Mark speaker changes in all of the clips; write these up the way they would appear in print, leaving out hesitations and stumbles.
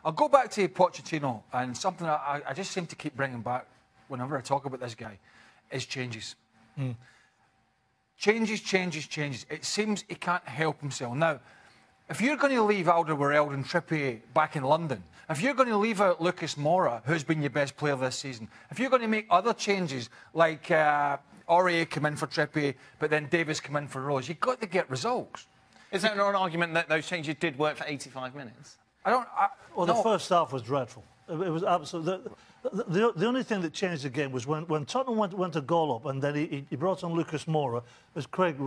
Speaker 1: I'll go back to Pochettino, and something I just seem to keep bringing back whenever I talk about this guy is changes. Changes. It seems he can't help himself. Now, if you're going to leave Alderweireld and Trippier back in London, if you're going to leave out Lucas Moura, who's been your best player this season, if you're going to make other changes like Aurier come in for Trippier, but then Davis come in for Rose, you've got to get results.
Speaker 2: Is there not an argument that those changes did work for 85 minutes?
Speaker 3: Well, the first half was dreadful. It was absolutely... The only thing that changed the game was when Tottenham went a goal up and then he brought on Lucas Moura, as Craig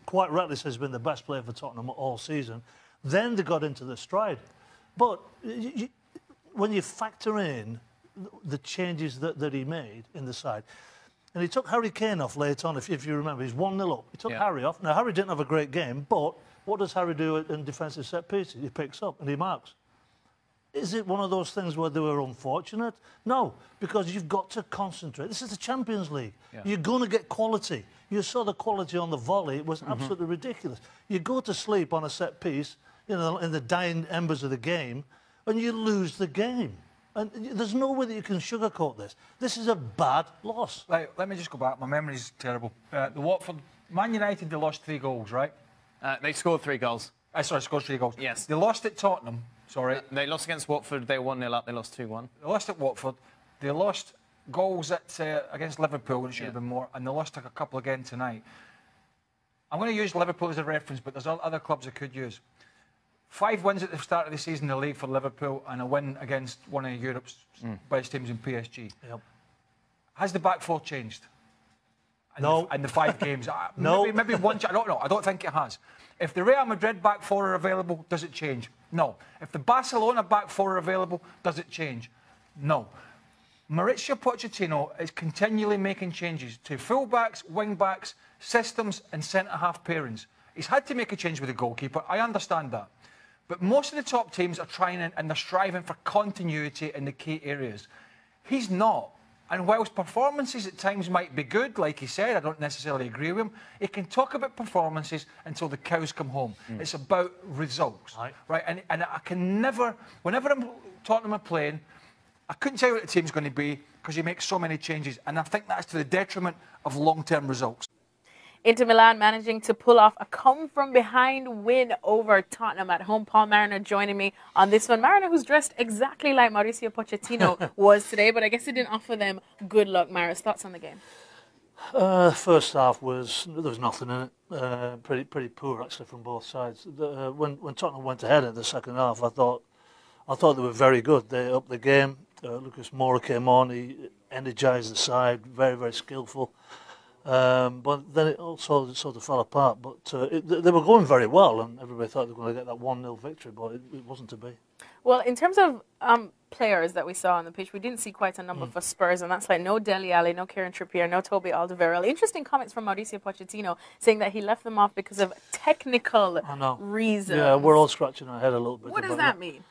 Speaker 3: quite rightly says, has been the best player for Tottenham all season. Then they got into the stride. But when you factor in the changes that he made in the side, and he took Harry Kane off late on, if you remember, he's 1-0 up. He took Harry off. Now, Harry didn't have a great game, but what does Harry do in defensive set pieces? He picks up and he marks. Is it one of those things where they were unfortunate? No, because you've got to concentrate. This is the Champions League. Yeah. You're going to get quality. You saw the quality on the volley. It was absolutely ridiculous. You go to sleep on a set piece, you know, in the dying embers of the game, and you lose the game. And there's no way that you can sugarcoat this. This is a bad loss.
Speaker 1: Right, let me just go back. My memory's terrible. The Watford, Man United, they lost 3 goals, right?
Speaker 2: They scored 3 goals.
Speaker 1: Sorry, scored 3 goals.
Speaker 2: Yes.
Speaker 1: They lost at Tottenham. Sorry.
Speaker 2: They lost against Watford. They were 1-0 up. They lost 2-1.
Speaker 1: They lost at Watford. They lost goals against Liverpool, and it should have been more. And they lost a couple again tonight. I'm going to use Liverpool as a reference, but there's other clubs I could use. 5 wins at the start of the season in the league for Liverpool, and a win against one of Europe's best teams in PSG.
Speaker 3: Yep.
Speaker 1: Has the back four changed?
Speaker 3: No.
Speaker 1: In the 5 games?
Speaker 3: No.
Speaker 1: Maybe one. I don't know. I don't think it has. If the Real Madrid back four are available, does it change? No. If the Barcelona back four are available, does it change? No. Mauricio Pochettino is continually making changes to full-backs, wing-backs, systems and centre-half pairings. He's had to make a change with the goalkeeper. I understand that. But most of the top teams are trying and they're striving for continuity in the key areas. He's not. And whilst performances at times might be good, like he said, I don't necessarily agree with him, he can talk about performances until the cows come home. It's about results. Right? And I can never, whenever Tottenham are playing, I couldn't tell you what the team's going to be because he makes so many changes. And I think that's to the detriment of long-term results.
Speaker 4: Inter Milan managing to pull off a come-from-behind win over Tottenham at home. Paul Mariner joining me on this one. Mariner, who's dressed exactly like Mauricio Pochettino was today, but I guess it didn't offer them good luck. Mariner's thoughts on the game?
Speaker 3: First half there was nothing in it. Pretty poor actually from both sides. When Tottenham went ahead in the second half, I thought they were very good. They upped the game. Lucas Moura came on. He energised the side. Very, very skillful. But then it also sort of fell apart. But they were going very well, and everybody thought they were going to get that 1-0 victory, but it wasn't to be.
Speaker 4: Well, in terms of players that we saw on the pitch, we didn't see quite a number for Spurs, and that's like no Dele Alli, no Kieran Trippier, no Toby Alderweireld. Interesting comments from Mauricio Pochettino saying that he left them off because of technical reasons.
Speaker 3: Yeah, we're all scratching our head a little bit.
Speaker 4: What does that mean?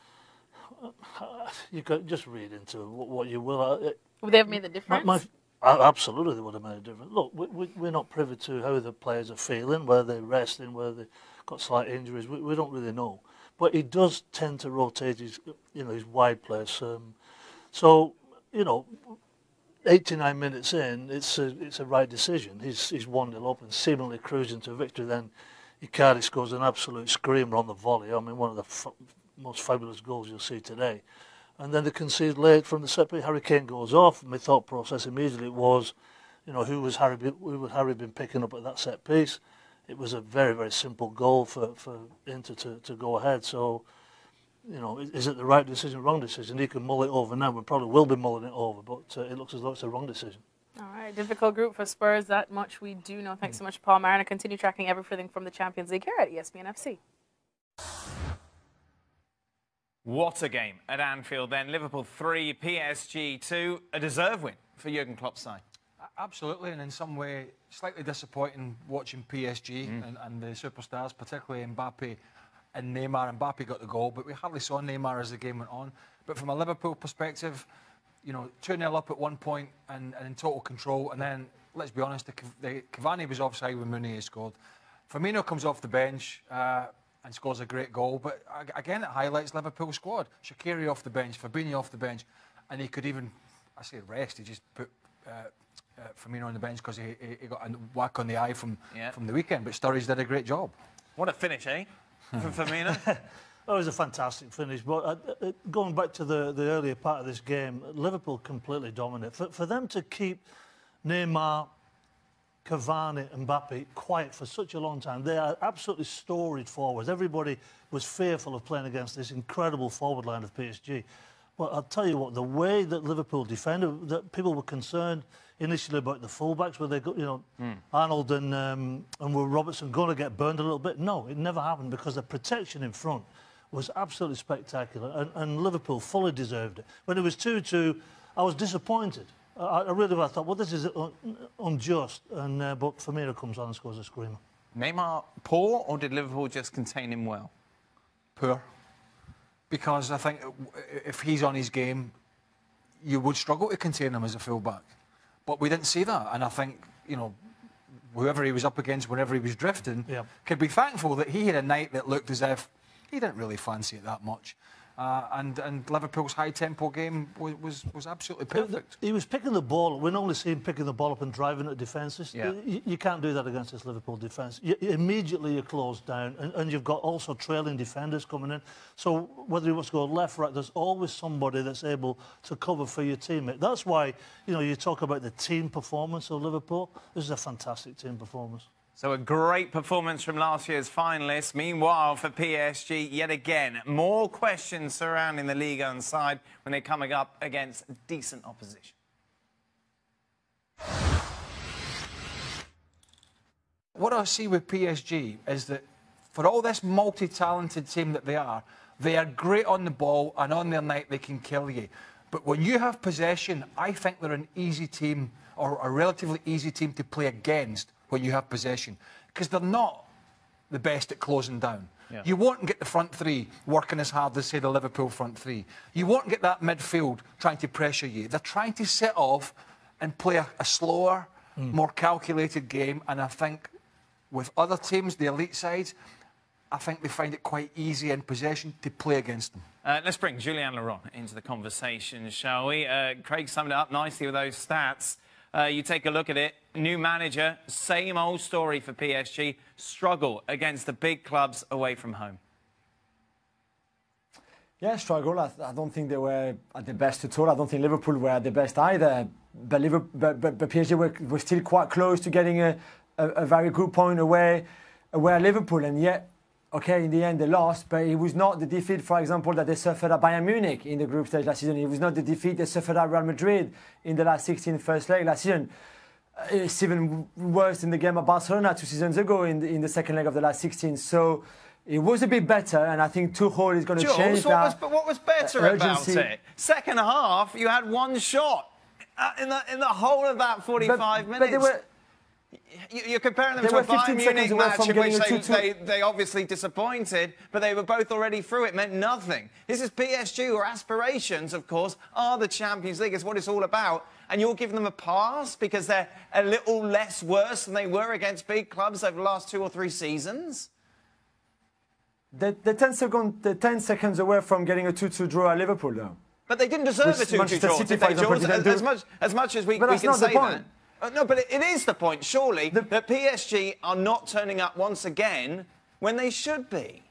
Speaker 3: You can just read into what you will.
Speaker 4: Would they have made the difference?
Speaker 3: Absolutely, they would have made a difference. Look, we're not privy to how the players are feeling, whether they're resting, whether they've got slight injuries. We don't really know. But he does tend to rotate his wide players. So, 89 minutes in, it's a right decision. He's 1-0 up and seemingly cruising to victory. Then Icardi scores an absolute screamer on the volley. I mean, one of the most fabulous goals you'll see today. And then they concede late from the set piece. Harry Kane goes off. My thought process immediately was, who would Harry been picking up at that set piece? It was a very, very simple goal for Inter to go ahead. So, is it the right decision, wrong decision? He can mull it over now. We probably will be mulling it over, but it looks as though it's a wrong decision.
Speaker 4: All right, difficult group for Spurs. That much we do know. Thanks so much, Paul Mariner. Continue tracking everything from the Champions League here at ESPN FC.
Speaker 2: What a game at Anfield then. Liverpool 3, PSG 2. A deserved win for Jurgen Klopp's side.
Speaker 1: Absolutely, and in some way, slightly disappointing watching PSG and the superstars, particularly Mbappe and Neymar. Mbappe got the goal, but we hardly saw Neymar as the game went on. But from a Liverpool perspective, 2-0 up at one point and in total control. And then, let's be honest, Cavani was offside when Mounier scored. Firmino comes off the bench. and scores a great goal. But again, it highlights Liverpool's squad. Shaqiri off the bench, Fabinho off the bench, and he could even, I say rest, he just put Firmino on the bench because he got a whack on the eye from the weekend. But Sturridge did a great job.
Speaker 2: What a finish, eh? From Firmino.
Speaker 3: It was a fantastic finish, but going back to the earlier part of this game, Liverpool completely dominant. For them to keep Neymar, Cavani and Mbappe quiet for such a long time, they are absolutely storied forwards. Everybody was fearful of playing against this incredible forward line of PSG. But I'll tell you what, the way that Liverpool defended, that people were concerned initially about the fullbacks, where they got, Arnold and Will Robertson going to get burned a little bit. No, it never happened because the protection in front was absolutely spectacular, and Liverpool fully deserved it. When it was 2-2, I was disappointed. I really thought, well, this is unjust, and but Firmino comes on and scores a screamer.
Speaker 2: Neymar poor, or did Liverpool just contain him well?
Speaker 1: Poor. Because I think if he's on his game, you would struggle to contain him as a fullback. But we didn't see that, and I think, whoever he was up against, whenever he was drifting, could be thankful that he had a night that looked as if he didn't really fancy it that much. And Liverpool's high-tempo game was absolutely perfect.
Speaker 3: He was picking the ball. We normally see him picking the ball up and driving at defences.
Speaker 2: Yeah.
Speaker 3: You can't do that against this Liverpool defence. Immediately you're closed down, and you've got also trailing defenders coming in. So whether he wants to go left, right, there's always somebody that's able to cover for your teammate. That's why, you talk about the team performance of Liverpool. This is a fantastic team performance.
Speaker 2: So a great performance from last year's finalists. Meanwhile, for PSG, yet again, more questions surrounding the Ligue 1 side when they're coming up against decent opposition.
Speaker 1: What I see with PSG is that for all this multi-talented team that they are great on the ball, and on their night they can kill you. But when you have possession, I think they're an easy team, or a relatively easy team to play against when you have possession, because they're not the best at closing down. Yeah. You won't get the front three working as hard as, say, the Liverpool front three. You won't get that midfield trying to pressure you. They're trying to set off and play a slower, more calculated game, and I think with other teams, the elite sides, I think they find it quite easy in possession to play against them.
Speaker 2: Let's bring Julien Laurent into the conversation, shall we? Craig summed it up nicely with those stats. You take a look at it, new manager, same old story for PSG, struggle against the big clubs away from home.
Speaker 5: Yeah, struggle. I don't think they were at the best at all. I don't think Liverpool were at the best either. But PSG were still quite close to getting a very good point away at Liverpool. And yet, okay, in the end they lost, but it was not the defeat, for example, that they suffered at Bayern Munich in the group stage last season. It was not the defeat they suffered at Real Madrid in the last 16 first leg last season. It's even worse in the game at Barcelona 2 seasons ago in the second leg of the last 16. So it was a bit better, and I think Tuchel is going to change that.
Speaker 2: What was better about it? Second half, you had one shot in the whole of that 45 minutes. You're comparing them to a Bayern Munich match in which they obviously disappointed, but they were both already through. It meant nothing. This is PSG, whose aspirations, of course, are the Champions League. It's what it's all about. And you're giving them a pass because they're a little less worse than they were against big clubs over the last 2 or 3 seasons?
Speaker 5: They're 10 seconds away from getting a 2-2 draw at Liverpool, though.
Speaker 2: But they didn't deserve a 2-2 draw, did they, Jules? As much as we can say that. No, but it is the point, surely, that PSG are not turning up once again when they should be.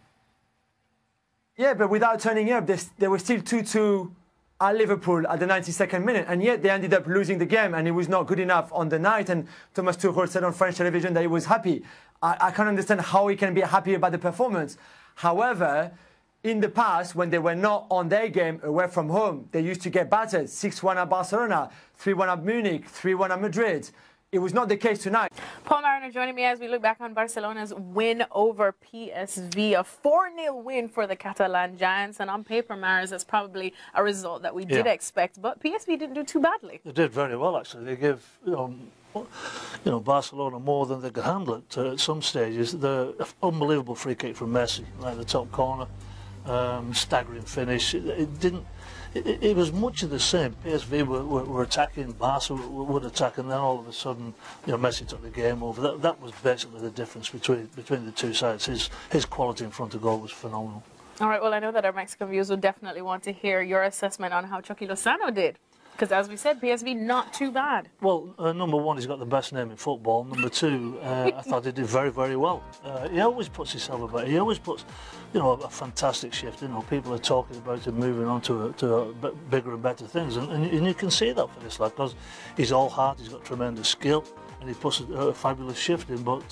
Speaker 5: Yeah, but without turning up, they were still 2-2 at Liverpool at the 92nd minute, and yet they ended up losing the game, and it was not good enough on the night. And Thomas Tuchel said on French television that he was happy. I can't understand how he can be happy about the performance. However, in the past, when they were not on their game away from home, they used to get battered. 6-1 at Barcelona, 3-1 at Munich, 3-1 at Madrid. It was not the case tonight.
Speaker 4: Paul Mariner joining me as we look back on Barcelona's win over PSV, a 4-0 win for the Catalan Giants. And on paper, Maris, that's probably a result that we did expect. But PSV didn't do too badly.
Speaker 3: They did very well, actually. They gave Barcelona more than they could handle it at some stages. The unbelievable free kick from Messi, like the top corner. staggering finish. It didn't. It was much of the same. PSV were attacking, Barca would attack, and then all of a sudden, Messi took the game over. That was basically the difference between the two sides. His quality in front of goal was phenomenal.
Speaker 4: All right, well, I know that our Mexican viewers will definitely want to hear your assessment on how Chucky Lozano did. Because, as we said, PSV not too bad.
Speaker 3: Well, number one, he's got the best name in football. Number two, I thought he did very, very well. He always puts himself about. He always puts, a fantastic shift. People are talking about him moving on to bigger and better things, and you can see that for this lad, because he's all heart. He's got tremendous skill, and he puts a fabulous shift in. But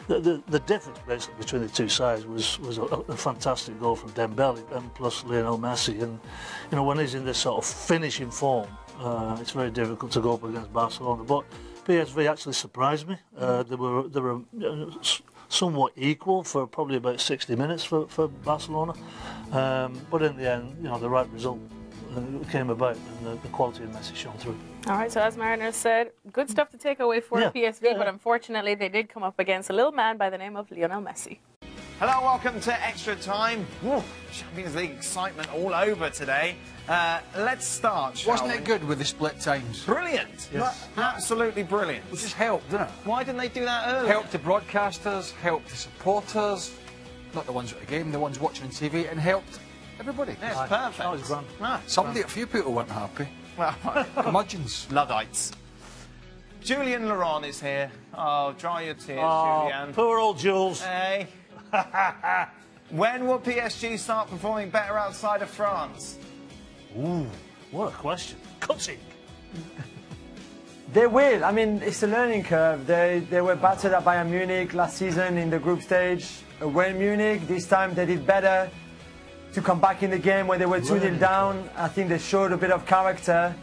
Speaker 3: the difference basically between the two sides was a fantastic goal from Dembele and plus Lionel Messi. And when he's in this sort of finishing form, it's very difficult to go up against Barcelona. But PSV actually surprised me. They were somewhat equal for probably about 60 minutes for Barcelona. But in the end, the right result came about, and the quality of Messi shone through.
Speaker 4: All right, so as Mariner said, good stuff to take away for PSV, but unfortunately they did come up against a little man by the name of Lionel Messi.
Speaker 2: Hello, welcome to Extra Time. Woo, Champions League excitement all over today. Let's start, shall
Speaker 1: Wasn't it good with the split times?
Speaker 2: Brilliant. Yes. Absolutely brilliant.
Speaker 1: It just helped, didn't it?
Speaker 2: Why didn't they do that earlier?
Speaker 1: Helped the broadcasters, helped the supporters, not the ones at the game, the ones watching on TV, and helped everybody.
Speaker 2: Yes, perfect.
Speaker 3: That was grand.
Speaker 1: A few people weren't happy. Curmudgeons.
Speaker 2: Luddites. Julian Laurent is here. Oh, dry your tears, Julian.
Speaker 3: Poor old Jules.
Speaker 2: Hey. When will PSG start performing better outside of France?
Speaker 3: Ooh, what a question. Cutting.
Speaker 5: They will. I mean, it's a learning curve. They were battered at Bayern Munich last season in the group stage. Away in Munich, this time they did better to come back in the game when they were 2-0 down. I think they showed a bit of character,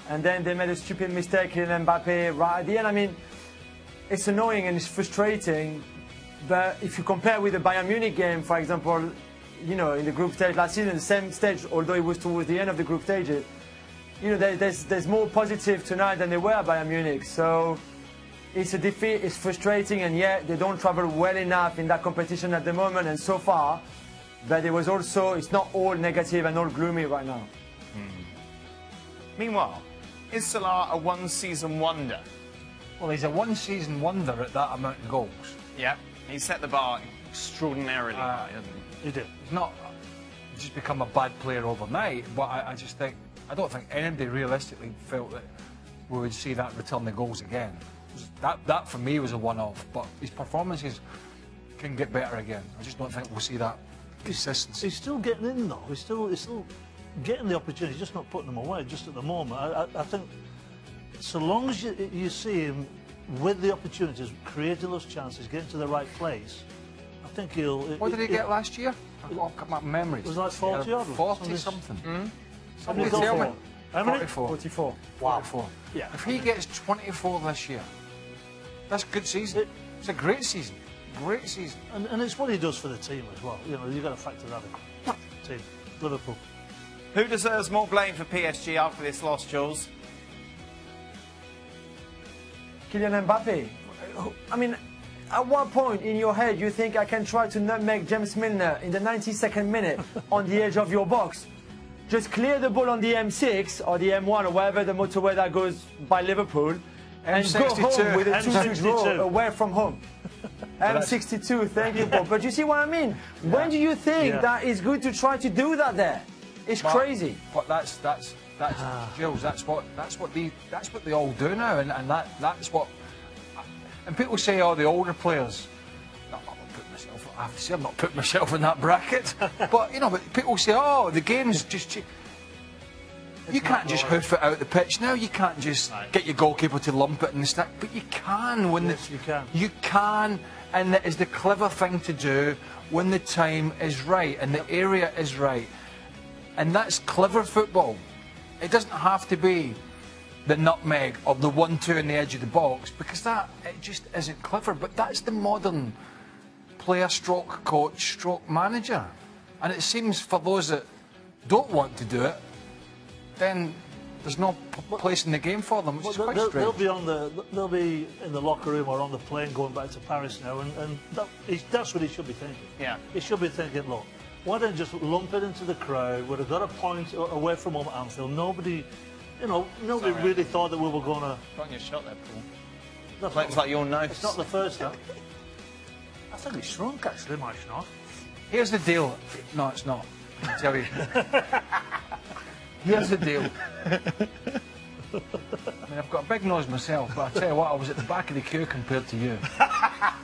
Speaker 5: and then they made a stupid mistake in Mbappe right at the end. I mean, it's annoying and it's frustrating, but if you compare with the Bayern Munich game, for example, in the group stage last season, the same stage, although it was towards the end of the group stages, there's more positive tonight than there were at Bayern Munich. So it's a defeat, it's frustrating, and yet they don't travel well enough in that competition at the moment, and so far. But there was also, it's not all negative and all gloomy right now.
Speaker 2: Meanwhile, is Salah a one-season wonder?
Speaker 1: Well, he's a one-season wonder at that amount of goals.
Speaker 2: Yeah, he set the bar extraordinarily high, hasn't he?
Speaker 1: He did. He's not just become a bad player overnight, but I don't think anybody realistically felt that we would see that return the goals again. That for me was a one-off, but his performances can get better again. I just don't think we'll see that consistency.
Speaker 3: He's still getting in though. He's still getting the opportunity. He's just not putting them away just at the moment. I think so long as you see him with the opportunities, creating those chances, getting to the right place, I think he'll.
Speaker 1: What did he get last year? I've got my memories.
Speaker 3: It was like 40 odd.
Speaker 1: 40 something.
Speaker 3: Somebody tell me. How many?
Speaker 5: 44.
Speaker 3: Wow.
Speaker 1: 44.
Speaker 3: Yeah.
Speaker 1: If he gets 24 this year, that's a good season. It's a great season. Great season.
Speaker 3: And it's what he does for the team as well. You've got to factor that in. Team. Liverpool.
Speaker 2: Who deserves more blame for PSG after this loss, Jules?
Speaker 5: Kylian Mbappe. I mean, at what point in your head you think I can try to nutmeg James Milner in the 92nd minute on the edge of your box? Just clear the ball on the M6 or the M1 or wherever the motorway that goes by Liverpool and go home with a 2-2 draw away from home. M62, thank you, Paul. But you see what I mean? Yeah. When do you think that it's good to try to do that there? It's crazy.
Speaker 1: But that's Jules. That's what they all do now, and that's what. And people say, oh, the older players. I have to say, I'm not putting myself in that bracket. But but people say, oh, the game's just. You can't just hoof it out the pitch now. You can't just get your goalkeeper to lump it in the stick. But you can when
Speaker 3: you can.
Speaker 1: You can, and that is the clever thing to do when the time is right and the area is right. And that's clever football. It doesn't have to be the nutmeg or the 1-2 in the edge of the box, because it just isn't clever. But that's the modern player stroke coach stroke manager. And it seems for those that don't want to do it, then there's no place in the game for them. Which is quite strange.
Speaker 3: They'll be in the locker room or on the plane going back to Paris now, and that's what he should be thinking.
Speaker 2: Yeah,
Speaker 3: he should be thinking, look, Why don't you just lump it into the crowd? Would have got a point away from home at Anfield. Nobody, you know, nobody really thought that we were going to...
Speaker 2: Got your shot there, Paul. It's like your nose.
Speaker 3: It's not the first time. I think it's shrunk, actually, my snot.
Speaker 1: Here's the deal. No, it's not. I'll tell you. Here's the deal. I mean, I've got a big nose myself, but I tell you what, I was at the back of the queue compared to you.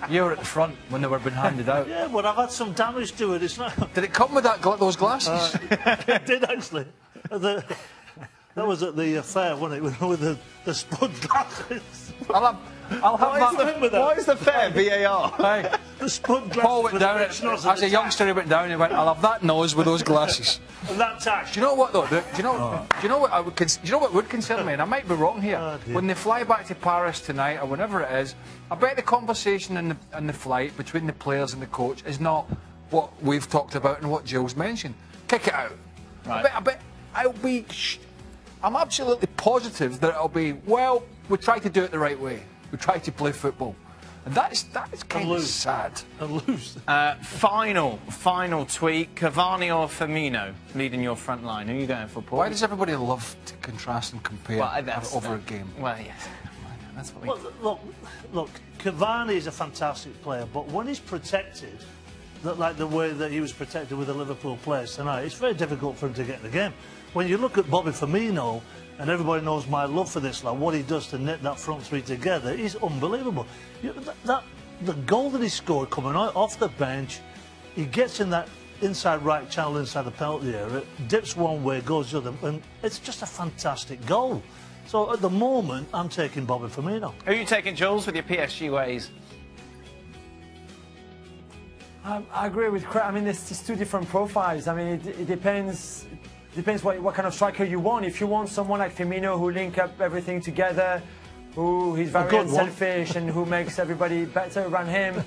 Speaker 1: You were at the front when they were being handed out.
Speaker 3: Yeah, but I've had some damage to it. It's not.
Speaker 1: Did it come with those glasses?
Speaker 3: It did, actually. That was at the fair, wasn't it, with the spud glasses.
Speaker 1: I'll have that.
Speaker 2: Why is the fair VAR?
Speaker 1: Hey,
Speaker 3: the spud glasses.
Speaker 1: Paul went down. As a youngster, he went down. And he went, "I'll have that nose with those glasses."
Speaker 3: And that tax.
Speaker 1: Do you know what though? Do you know what would concern me? And I might be wrong here. When they fly back to Paris tonight or whenever it is, I bet the conversation in the flight between the players and the coach is not what we've talked about and what Jill's mentioned. Kick it out. Right. I bet I'll be. I'm absolutely positive that it'll be. Well, we try to do it the right way. We try to play football. And that is kind of sad.
Speaker 3: And lose.
Speaker 2: Final tweet. Cavani or Firmino leading your front line? Who are you going for, Paul?
Speaker 1: Why does everybody love to contrast and compare over a game?
Speaker 2: Well, yes. That's what we
Speaker 3: look, Cavani is a fantastic player, but when he's protected, like the way that he was protected with the Liverpool players tonight, it's very difficult for him to get in the game. When you look at Bobby Firmino, and everybody knows my love for this lad, what he does to knit that front three together is unbelievable. The goal that he scored coming off the bench, he gets in that inside right channel inside the penalty area, dips one way, goes the other, and it's just a fantastic goal. So at the moment, I'm taking Bobby Firmino.
Speaker 2: Who are you taking, Jules, with your PSG ways?
Speaker 5: I agree with Craig. I mean, there's just two different profiles. I mean, it depends what kind of striker you want. If you want someone like Firmino who link up everything together, who is very unselfish and who makes everybody better around him,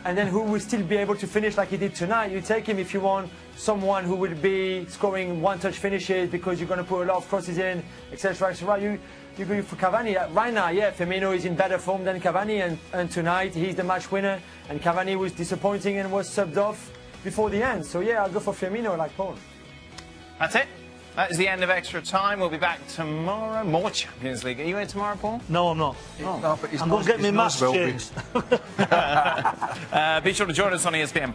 Speaker 5: and then who will still be able to finish like he did tonight, you take him. If you want someone who will be scoring one-touch finishes because you're going to put a lot of crosses in, etc., etc., you go for Cavani. Right now, yeah, Firmino is in better form than Cavani, and tonight he's the match winner, and Cavani was disappointing and was subbed off before the end. So yeah, I'll go for Firmino like Paul.
Speaker 2: That's it. That is the end of Extra Time. We'll be back tomorrow. More Champions League. Are you in tomorrow, Paul?
Speaker 3: No, I'm not.
Speaker 1: No, but
Speaker 3: I'm going to get my mask changed.
Speaker 2: Be sure to join us on ESPN+.